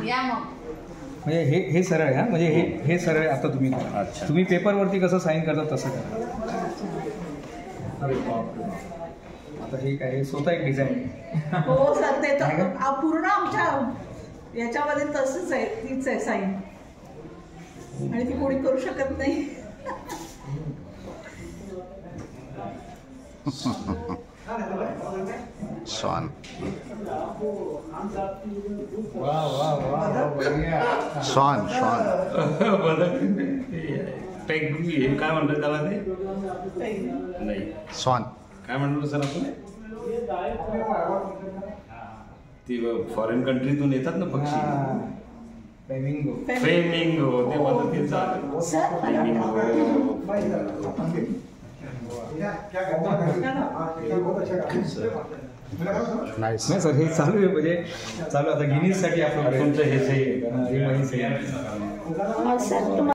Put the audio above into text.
या मग म्हणजे हे सरळ आहे. हां म्हणजे हे सरळ आहे. आता तुम्ही करा. अच्छा. तुम्ही पेपरवरती कसं साईन करता तसं करा. अरे बापरे. आता हे काय, हे स्वतः एक डिझाईन. हो सर, ते तर पूर्ण आमच्या याच्यामध्ये तसंच आहे, तीच आहे साईन आणि ती कोणी करू शकत नाही. स्वान वा वा वा बढिया. स्वान स्वान हे काय म्हणतात त्याला ते नाही स्वान काय म्हणतो सर आपण ती फॉरेन कंट्रीतून येतात ना पक्षी. फ्लेमिंगो. फ्लेमिंगो ते म्हणतात ते चालेल. नाईस. नाही सर, हे चालू आहे म्हणजे चालू आता गिनीजसाठी आपलं तुमचं हे सही. सर